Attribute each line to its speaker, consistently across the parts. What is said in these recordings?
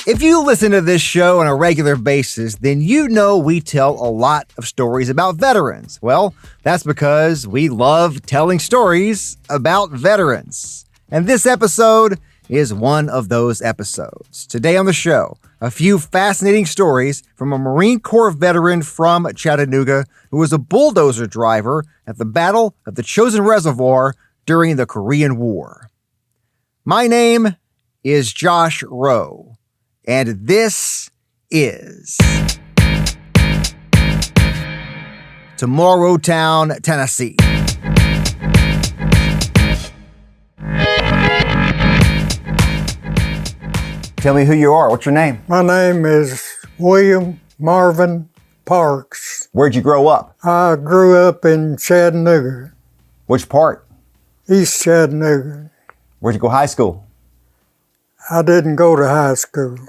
Speaker 1: If you listen to this show on a regular basis, then you know we tell a lot of stories about veterans. Well, that's because we love telling stories about veterans. And this episode is one of those episodes. Today on the show, a few fascinating stories from a Marine Corps veteran from Chattanooga who was a bulldozer driver at the Battle of the Chosin Reservoir during the Korean War. My name is Josh Roe. And this is Tomorrowtown, Tennessee. Tell me who you are. What's your name?
Speaker 2: My name is William Marvin Parks.
Speaker 1: Where'd you grow up?
Speaker 2: I grew up in Chattanooga,
Speaker 1: Which part?
Speaker 2: East Chattanooga.
Speaker 1: Where'd you go high school?
Speaker 2: I didn't go to high school.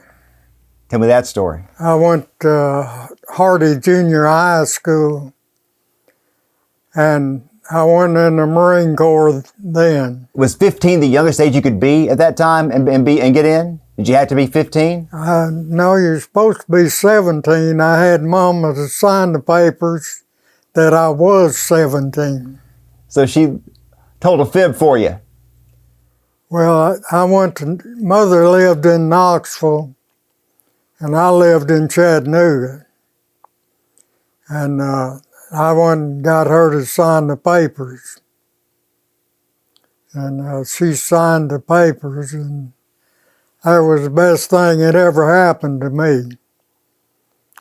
Speaker 1: Tell me that story.
Speaker 2: I went to Hardy Junior High School, and I went in the Marine Corps then.
Speaker 1: Was 15 the youngest age you could be at that time and get in? Did you have to be 15?
Speaker 2: No, you're supposed to be 17. I had Mama to sign the papers that I was 17.
Speaker 1: So she told a fib for you.
Speaker 2: Well, I went to, Mother lived in Knoxville, and I lived in Chattanooga. And I went and got her to sign the papers. And she signed the papers, and that was the best thing that ever happened to me.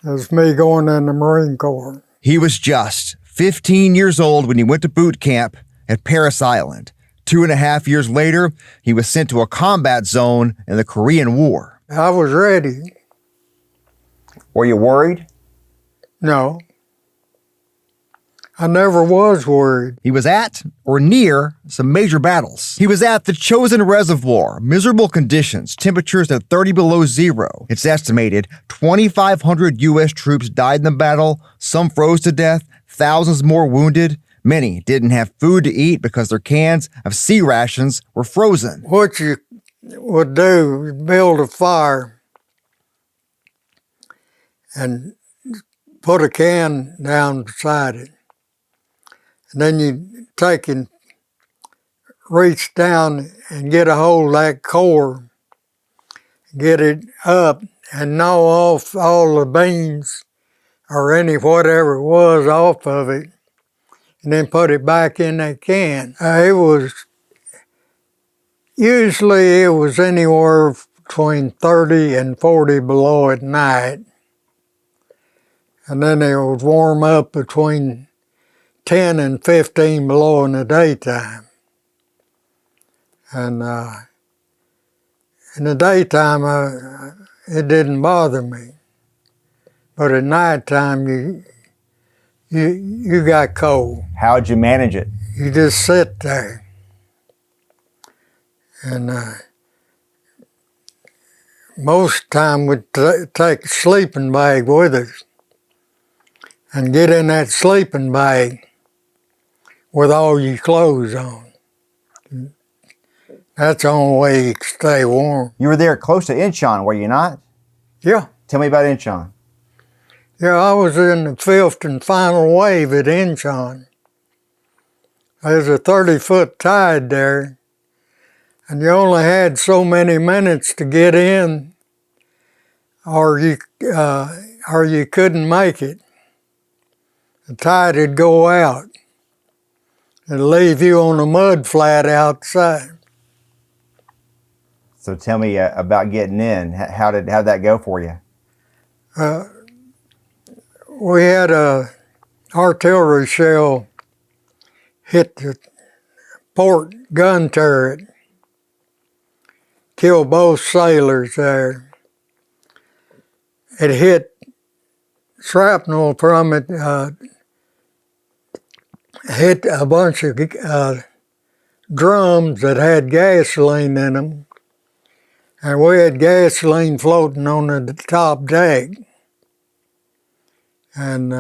Speaker 2: It was me going in the Marine Corps.
Speaker 1: He was just 15 years old when he went to boot camp at Parris Island. 2.5 years later, he was sent to a combat zone in the Korean War.
Speaker 2: I was ready.
Speaker 1: Were you worried?
Speaker 2: No. I never was worried.
Speaker 1: He was at or near some major battles. He was at the Chosin Reservoir, miserable conditions, temperatures at 30 below zero. It's estimated 2,500 U.S. troops died in the battle, some froze to death, thousands more wounded. Many didn't have food to eat because their cans of sea rations were frozen.
Speaker 2: What you would do is build a fire and put a can down beside it. And then you take and reach down and get a hold of that core, get it up, and gnaw off all the beans or any whatever it was off of it, and then put it back in that can. Usually it was anywhere between 30 and 40 below at night. And then it would warm up between 10 and 15 below in the daytime. And in the daytime, it didn't bother me. But at nighttime, you got cold.
Speaker 1: How'd you manage it?
Speaker 2: You just sit there. And most time we'd take a sleeping bag with us and get in that sleeping bag with all your clothes on. That's the only way you could stay warm.
Speaker 1: You were there close to Inchon, were you not?
Speaker 2: Yeah.
Speaker 1: Tell me about Inchon.
Speaker 2: Yeah, I was in the fifth and final wave at Inchon. There's a 30-foot tide there, and you only had so many minutes to get in, or you couldn't make it. The tide would go out and leave you on a mud flat outside.
Speaker 1: So tell me about getting in. How'd that go for you?
Speaker 2: We had a artillery shell hit the port gun turret, killed both sailors there. It hit shrapnel from it, hit a bunch of drums that had gasoline in them, and we had gasoline floating on the top deck. And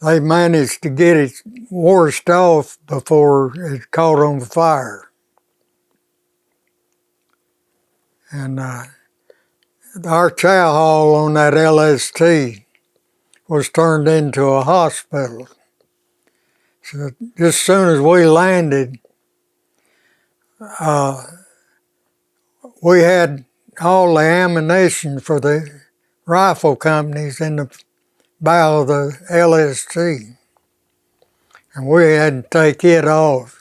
Speaker 2: they managed to get it washed off before it caught on fire. And our chow hall on that LST was turned into a hospital. So just as soon as we landed, we had all the ammunition for the rifle companies in the bow of the LST, and we had to take it off.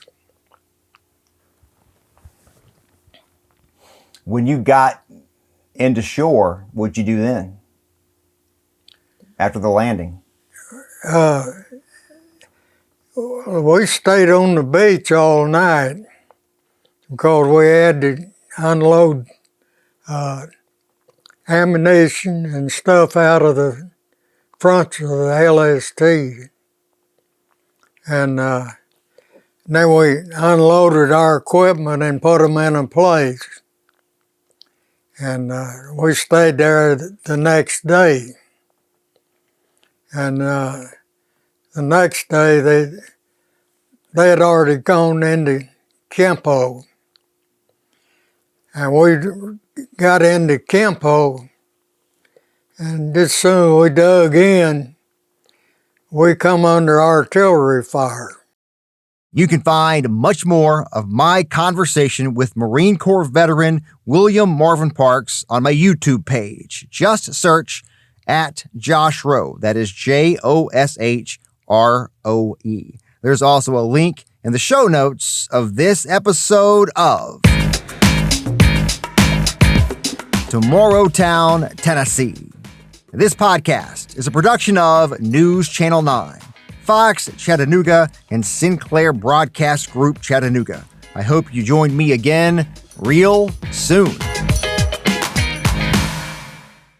Speaker 1: When you got into shore, what'd you do then? After the landing?
Speaker 2: We stayed on the beach all night because we had to unload ammunition and stuff out of the fronts of the LST. And then we unloaded our equipment and put them in a place. And we stayed there the next day. And the next day they had already gone into Kempo. And we got into Kempo, and just soon we dug in, we come under artillery fire.
Speaker 1: You can find much more of my conversation with Marine Corps veteran William Marvin Parks on my YouTube page. Just search at Josh Roe. That is JOSHROE. There's also a link in the show notes of this episode of Tomorrowtown, Tennessee. This podcast is a production of NewsChannel 9, Fox Chattanooga, and Sinclair Broadcast Group Chattanooga. I hope you join me again real soon.